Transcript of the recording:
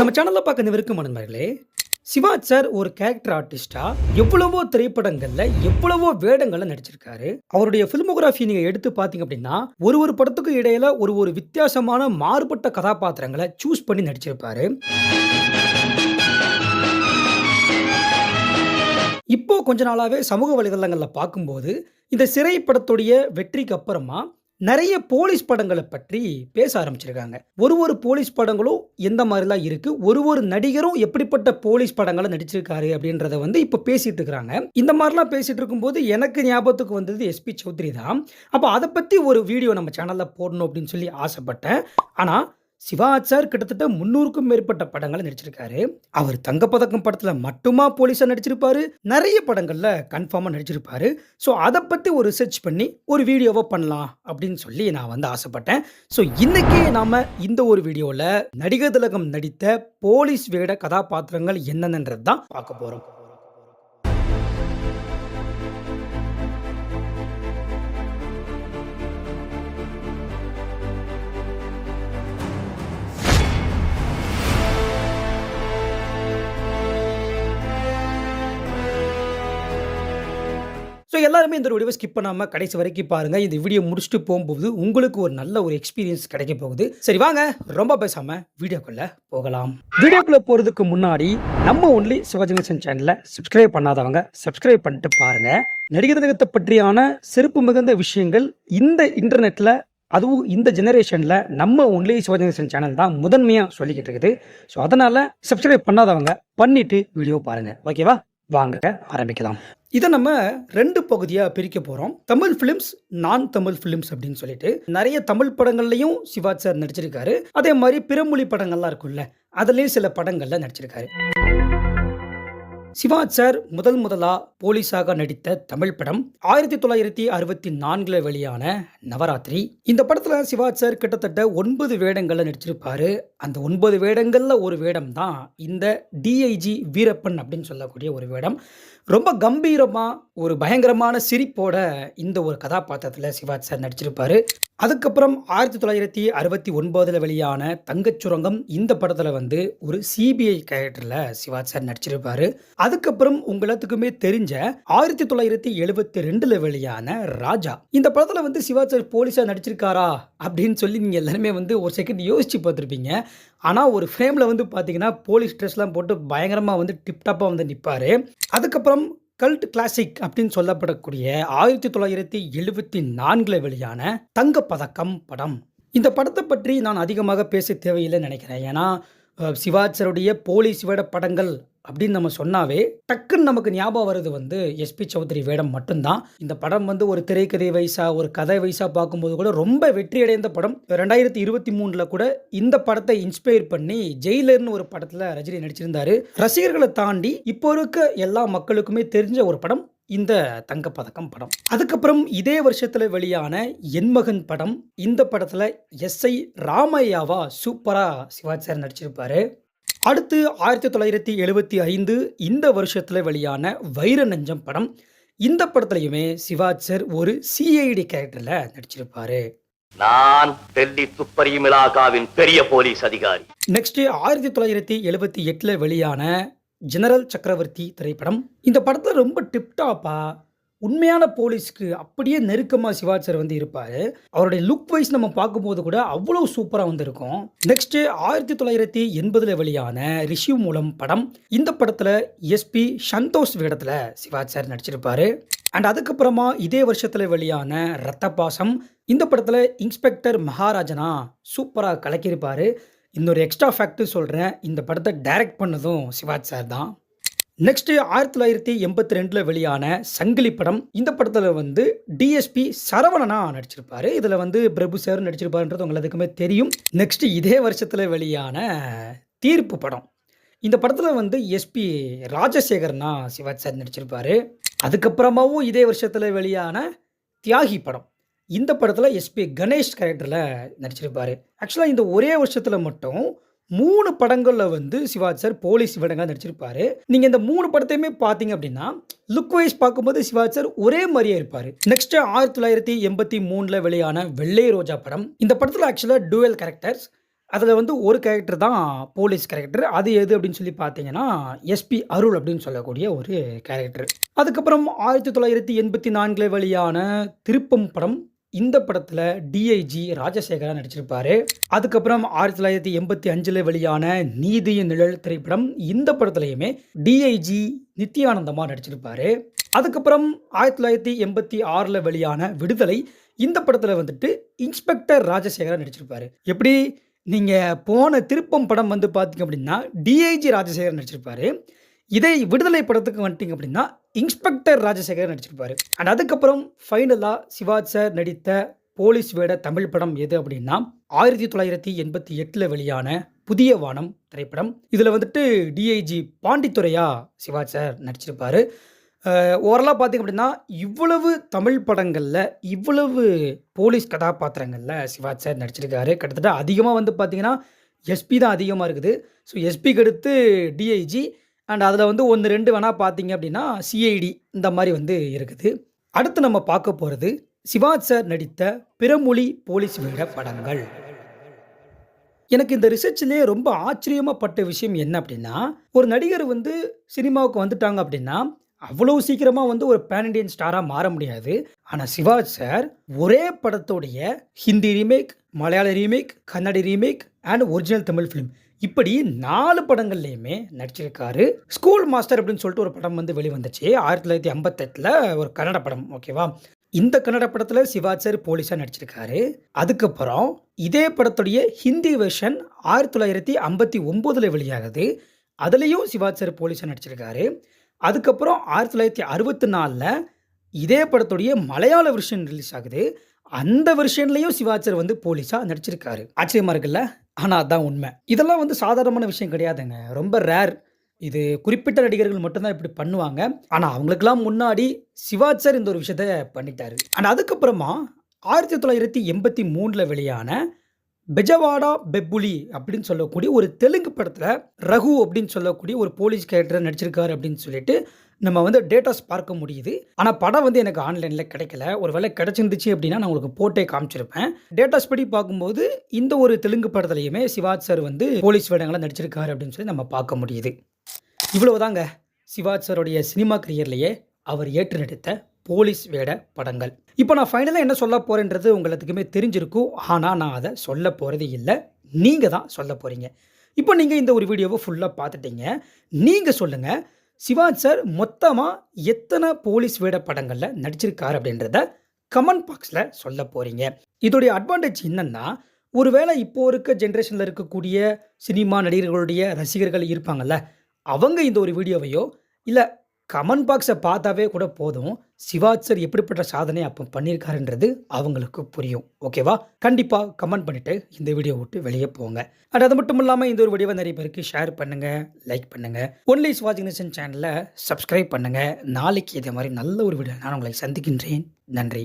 நம்ம சேனல்ல பார்க்க விருக்கும் நண்பர்களே, சிவா சார் ஒரு கேரக்டர் ஆர்டிஸ்டா எவ்வளவோ திரைப்படங்கள்ல எவ்வளவோ வேடங்கள்ல நடிச்சிருக்காரு. அவருடைய ஃபில்மோகிராஃபி நீங்க எடுத்து பார்த்தீங்க அப்படின்னா, ஒரு படத்துக்கும் இடையில ஒரு வித்தியாசமான மாறுபட்ட கதாபாத்திரங்கள சூஸ் பண்ணி நடிச்சிருப்பாரு. இப்போ கொஞ்ச நாளாவே சமூக வலைதளங்கள்ல பார்க்கும்போது, இந்த சிறை படத்துடைய வெற்றிக்கு அப்புறமா நெறைய போலீஸ் படங்கள பற்றி பேச ஆரம்பிச்சிருக்காங்க. ஒரு போலீஸ் படங்களும் எந்த மாரிலாம் இருக்கு, ஒரு நடிகரும் எப்படிப்பட்ட போலீஸ் படங்கள நடிச்சிருக்காரு அப்படின்றத இப்ப பேசிட்டு இருக்கிறாங்க. இந்த மாரிலாம் பேசிட்டு இருக்கும்போது எனக்கு ஞாபகத்துக்கு வந்தது எஸ்பி சௌத்ரி தான். அப்ப அத பத்தி ஒரு வீடியோ நம்ம சேனல்ல போடணும் அப்படின்னு சொல்லி ஆசைப்பட்டேன். ஆனா சிவா சார் கிட்டத்தட்ட 300க்கும் மேற்பட்ட படங்கள்ல நடிச்சிருக்காரு. அவர் தங்கப்பதக்கம் படத்துல மட்டுமா போலீஸா நடிச்சிருப்பாரு. நெறைய படங்கள்ல கன்ஃபார்மா நடிச்சிருப்பாரு. ஸோ அத பத்தி ஒரு ரிசர்ச் பண்ணி ஒரு வீடியோவா பண்ணலாம் அப்படின்னு சொல்லி நான் ஆசைப்பட்டேன். ஸோ இன்னைக்கு நாம இந்த ஒரு வீடியோல நடிகர் திலகம் நடித்த போலீஸ் வேட கதாபாத்திரங்கள் என்னென்னன்றது தான் பார்க்க போறோம். ஸோ எல்லாருமே இந்த வீடியோவை ஸ்கிப் பண்ணாம கடைசி வரைக்கும் பாருங்க. இந்த வீடியோ முடிச்சுட்டு போகும்போது உங்களுக்கு ஒரு நல்ல ஒரு எக்ஸ்பீரியன்ஸ் கிடைக்க போகுது. சரி வாங்க ரொம்ப பேசாம வீடியோக்குள்ள போகலாம். வீடியோக்குள்ள போறதுக்கு முன்னாடி நம்ம ஒன்லி சிவாஜி கணேசன் சேனலை சப்ஸ்கிரைப் பண்ணாதவங்க சப்ஸ்கிரைப் பண்ணிட்டு பாருங்க. நடிகர் திலகத்தை பற்றியான சிறப்பு மிகுந்த விஷயங்கள் இந்த இன்டர்நெட்ல, அதுவும் இந்த ஜெனரேஷன்ல நம்ம ஒன்லி சிவாஜி கணேசன் சேனல் தான் முதன்மையா சொல்லிக்கிட்டு இருக்குது. ஸோ அதனால சப்ஸ்கிரைப் பண்ணாதவங்க பண்ணிட்டு வீடியோ பாருங்க. ஓகேவா? வாங்க ஆரம்பிக்கலாம். இதை நம்ம 2 பகுதியா பிரிக்க போறோம். தமிழ் பிலிம்ஸ், நான் தமிழ் பிலிம்ஸ் அப்படின்னு சொல்லிட்டு நிறைய தமிழ் படங்கள்லயும் சிவா சார் நடிச்சிருக்காரு. அதே மாதிரி பிறமொழி படங்கள்லாம் இருக்குல்ல, அதுலயும் சில படங்கள்ல நடிச்சிருக்காரு. சிவா சார் முதலா போலீஸாக நடித்த தமிழ் படம் 1964 வெளியான நவராத்திரி. இந்த படத்துல சிவா சார் கிட்டத்தட்ட 9 வேடங்கள்ல நடிச்சிருப்பாரு. அந்த 9 வேடங்கள்ல ஒரு வேடம் தான் இந்த டிஐஜி வீரப்பன் அப்படின்னு சொல்லக்கூடிய ஒரு வேடம். ரொம்ப கம்பீரமா ஒரு பயங்கரமான சிரிப்போட இந்த ஒரு கதாபாத்திரத்துல சிவா சார் நடிச்சிருப்பாரு. அதுக்கப்புறம் 1969 வெளியான தங்கச்சுரங்கம், இந்த படத்துல ஒரு சிபிஐ கேரக்டர்ல சிவா சார் நடிச்சிருப்பாரு. அதுக்கப்புறம் உங்களுக்குமே தெரிஞ்ச 1972 வெளியான ராஜா, இந்த படத்துல சிவா சார் போலீஸா நடிச்சிருக்காரா அப்படின்னு சொல்லி நீங்க எல்லாருமே ஒரு செகண்ட் யோசிச்சு பார்த்துருப்பீங்க. ஆனா ஒரு ஃப்ரேம்ல பாத்தீங்கன்னா போலீஸ் ட்ரெஸ்லாம் போட்டு பயங்கரமா டிப்டாப்பா நிப்பாரு. அதுக்கப்புறம் கல்ட் கிளாசிக் அப்படின்னு சொல்லப்படக்கூடிய 1974 வெளியான தங்கப்பதக்கம் படம். இந்த படத்தை பற்றி நான் அதிகமாக பேச தேவையில்லைன்னு நினைக்கிறேன். ஏன்னா சிவா சாருடைய போலீஸ் வேட படங்கள் அப்படின்னு நம்ம சொன்னாவே டக்குன்னு நமக்கு ஞாபகம் வருது எஸ்பி சௌத்ரி வேடம் மட்டும்தான். இந்த படம் ஒரு திரைக்கதை வயசா, ஒரு கதை வயசா பார்க்கும்போது கூட ரொம்ப வெற்றி அடைந்த படம். 2023 கூட இந்த படத்தை இன்ஸ்பயர் பண்ணி ஜெயிலர்னு ஒரு படத்துல ரஜினி நடிச்சிருந்தாரு. ரசிகர்களை தாண்டி இப்போ இருக்க எல்லா மக்களுக்குமே தெரிஞ்ச ஒரு படம் இந்த தங்கப்பதக்கம் படம். அதுக்கப்புறம் இதே வருஷத்துல வெளியான என் மகன் படம். இந்த படத்துல எஸ்ஐ ராமையாவா சூப்பரா சிவா சார் நடிச்சிருப்பாரு. அடுத்து 1975 இந்த வருஷத்துல வெளியான வைர நெஞ்சம் படம். இந்த படத்துலயுமே சிவா சார் ஒரு சிஐடி கேரக்டர்ல நடிச்சிருப்பாரு. நான் டெல்லி துப்பறியும் இலாகாவின் பெரிய போலீஸ் அதிகாரி. நெக்ஸ்ட் 1978 வெளியான ஜெனரல் சக்கரவர்த்தி திரைப்படம். இந்த படத்துல ரொம்ப டிப்டாப்பா உண்மையான போலீஸ்க்கு அப்படியே நெருக்கமா சிவா சார் இருப்பாரு. அவருடைய லுக் வைஸ் நம்ம பார்க்கும்போது கூட அவ்வளவு சூப்பரா இருக்கும். நெக்ஸ்ட் 1980 வெளியான ரிஷி மூலம் படம். இந்த படத்துல எஸ்பி சந்தோஷ் வேடத்துல சிவா சார் நடிச்சிருப்பாரு. அண்ட் அதுக்கப்புறமா இதே வருஷத்துல வெளியான ரத்தபாசம். இந்த படத்துல இன்ஸ்பெக்டர் மகாராஜனா சூப்பரா கலக்கியிருப்பாரு. இன்னொரு எக்ஸ்ட்ரா ஃபேக்டர் சொல்றேன், இந்த படத்தை டைரக்ட் பண்ணதும் சிவா சார் தான். நெக்ஸ்ட் 1982 வெளியான சங்கிலி படம். இந்த படத்துல டிஎஸ்பி சரவணனா நடிச்சிருப்பாரு. இதுல பிரபு சார் நடிச்சிருப்பாருன்றது உங்களுக்கு தெரியும். நெக்ஸ்ட் இதே வருஷத்துல வெளியான தீர்ப்பு படம். இந்த படத்துல எஸ்பி ராஜசேகரனா சிவா சார் நடிச்சிருப்பாரு. அதுக்கப்புறமாவும் இதே வருஷத்துல வெளியான தியாகி படம். இந்த படத்துல எஸ்பி கணேஷ் கேரக்டர்ல நடிச்சிருப்பாரு. ஆக்சுவலா இந்த ஒரே வருஷத்துல மட்டும் 3 படங்கள்ல சிவா சார் போலீஸ் வேடங்கள் நடிச்சிருப்பாரு. நீங்க இந்த 3 படத்தையுமே பாத்தீங்க அப்படின்னா லுக் வைஸ் பார்க்கும்போது சிவா சார் ஒரே மாதிரியே இருப்பாரு. நெக்ஸ்ட் 1983 வெளியான வெள்ளை ரோஜா படம். இந்த படத்துல ஆக்சுவலா டூவல் கேரக்டர்ஸ். அதில் வந்து ஒரு கேரக்டர் தான் போலீஸ் கேரக்டர். அது எது அப்படின்னு சொல்லி பார்த்தீங்கன்னா, எஸ்பி அருள் அப்படின்னு சொல்லக்கூடிய ஒரு கேரக்டர். அதுக்கப்புறம் 1984 வெளியான திருப்பம் படம். இந்த படத்துல டிஐஜி ராஜசேகரா நடிச்சிருப்பாரு. அதுக்கப்புறம் 1985 வெளியான நீதியின் நிழல் திரைப்படம். இந்த படத்துலயுமே டிஐஜி நித்யானந்தமா நடிச்சிருப்பாரு. அதுக்கப்புறம் 1986 வெளியான விடுதலை. இந்த படத்துல வந்துட்டு இன்ஸ்பெக்டர் ராஜசேகரா நடிச்சிருப்பாரு. எப்படி நீங்க போன திருப்பம் படம் வந்து பார்த்தீங்க அப்படின்னா, டிஐஜி ராஜசேகரன் நடிச்சிருப்பாரு. இதே விடுதலை படத்துக்கு வந்துட்டீங்க அப்படின்னா, இன்ஸ்பெக்டர் ராஜசேகரன் நடிச்சிருப்பாரு. அண்ட் அதுக்கப்புறம் ஃபைனலா சிவாஜி சார் நடித்த போலீஸ் வேட தமிழ் படம் எது அப்படின்னா, 1988 வெளியான புதிய வானம் திரைப்படம். இதில வந்துட்டு டிஐஜி பாண்டித்துரையா சிவாஜி சார் நடிச்சிருப்பாரு. ஓவராலா பார்த்தீங்க அப்படின்னா, இவ்வளவு தமிழ் படங்கள்ல, இவ்வளவு போலீஸ் கதாபாத்திரங்கள்ல சிவாஜி சார் நடிச்சிருக்காரு. கிட்டத்தட்ட அதிகமா வந்து பார்த்தீங்கன்னா, எஸ்பி தான் அதிகமா இருக்குது. ஸோ எஸ்பிக்கு அடுத்து டிஐஜி அண்ட் அதில வந்து 1, 2 வேணா பார்த்தீங்க அப்படின்னா, சிஐடி இந்த மாரி வந்து இருக்குது. அடுத்து நம்ம பார்க்க போறது, சிவாஜி சார் நடித்த பிறமொழி போலீஸ் வேட படங்கள். எனக்கு இந்த ரிசர்ச்‌லயே ரொம்ப ஆச்சரியமா பட்ட விஷயம் என்ன அப்படின்னா, ஒரு நடிகர் வந்து சினிமாவுக்கு வந்துட்டாங்க அப்படின்னா, அவ்வளவு சீக்கிரமா வந்து ஒரு பான் இண்டியன் ஸ்டாரா மாற முடியாது. ஆனா சிவாஜி சார் ஒரே படத்தோடைய ஹிந்தி ரீமேக், மலையாள remake, Kannada remake and original Tamil film இப்படி 4 படங்கள்லயுமே நடிச்சிருக்காரு. ஸ்கூல் மாஸ்டர் அப்படின்னு சொல்லிட்டு ஒரு படம் வந்து வெளிவந்துச்சு. 1958 ஒரு கன்னட படம். ஓகேவா? இந்த கன்னட படத்துல சிவாஜி சார் போலீஸா நடிச்சிருக்காரு. அதுக்கப்புறம் இதே படத்துடைய ஹிந்தி வெர்ஷன் 1959 வெளியாகுது. அதுலயும் சிவாஜி சார் போலீஸா நடிச்சிருக்காரு. அதுக்கப்புறம் 1964 இதே படத்துடைய மலையாள வெர்ஷன் ரிலீஸ் ஆகுது. அந்த வெர்ஷன்லயும் சிவாஜி சார் வந்து போலீஸா நடிச்சிருக்காரு. ஆச்சரியமா இருக்குல்ல? ஆனா அதான் உண்மை. இதெல்லாம் வந்து சாதாரணமான விஷயம் கிடையாதுங்க. ரொம்ப ரேர். இது குறிப்பிட்ட நடிகர்கள் மட்டும் தான் இப்படி பண்ணுவாங்க. ஆனா அவங்களுக்கெல்லாம் முன்னாடி சிவாஜி சார் இந்த ஒரு விஷயத்த பண்ணிட்டாரு. அண்ட் அதுக்கப்புறமா 1983 வெளியான பெஜவாடா பெப்புலி அப்படின்னு சொல்லக்கூடிய ஒரு தெலுங்கு படத்துல ரகு அப்படின்னு சொல்லக்கூடிய ஒரு போலீஸ் கேரக்டர் நடிச்சிருக்காரு அப்படின்னு சொல்லிட்டு நம்ம வந்து டேட்டாஸ் பார்க்க முடியுது. ஆனா படம் வந்து எனக்கு ஆன்லைன்ல கிடைக்கல. ஒருவேளை கிடைச்சிருந்துச்சு அப்படின்னா நான் உங்களுக்கு போட்டே காமிச்சிருப்பேன். டேட்டாஸ் படி பார்க்கும்போது இந்த ஒரு தெலுங்கு படத்துலயுமே சிவாஜி சார் வந்து போலீஸ் வேடங்கள நடிச்சிருக்காரு அப்படின்னு சொல்லி நம்ம பார்க்க முடியுது. இவ்வளவுதாங்க சிவாஜி சாருடைய சினிமா கரியர்லயே அவர் ஏற்று நடித்த போலீஸ் வேட படங்கள். இப்போ நான் ஃபைனலா என்ன சொல்ல போறேன்றது உங்க எல்லாத்துக்குமே தெரிஞ்சிருக்கும். ஆனா நான் அத சொல்ல போறது இல்ல. நீங்க தான் சொல்ல போறீங்க. இப்போ நீங்க இந்த ஒரு வீடியோவ ஃபுல்லா பார்த்துட்டீங்க. நீங்க சொல்லுங்க, சிவாஜி சார் மொத்தமா எத்தனை போலீஸ் வேட படங்கள்ல நடிச்சிருக்காரு அப்படின்றத கமெண்ட் பாக்ஸ்ல சொல்ல போறீங்க. இதோடைய அட்வான்டேஜ் என்னன்னா, ஒருவேளை இப்போ இருக்க ஜெனரேஷன்ல இருக்கக்கூடிய சினிமா நடிகர்களுடைய ரசிகர்கள் இருப்பாங்கல்ல, அவங்க இந்த ஒரு வீடியோவையோ இல்ல கமெண்ட் பாக்ஸ பார்த்தாவே கூட போதும். சிவாஜி சார் எப்படிப்பட்ட சாதனை அப்ப பண்ணியிருக்காருன்றது அவங்களுக்கு புரியும். ஓகேவா? கண்டிப்பா கமெண்ட் பண்ணிட்டு இந்த வீடியோ விட்டு வெளிய போங்க. அண்ட் அது மட்டும் இல்லாம இந்த ஒரு வீடியோவை நிறைய பேருக்கு ஷேர் பண்ணுங்க, லைக் பண்ணுங்க. ஒன்லி சிவாஜி நேஷன் சேனலை சப்ஸ்கிரைப் பண்ணுங்க. நாளைக்கு இதே மாதிரி நல்ல ஒரு வீடியோ நான் உங்களை சந்திக்கின்றேன். நன்றி.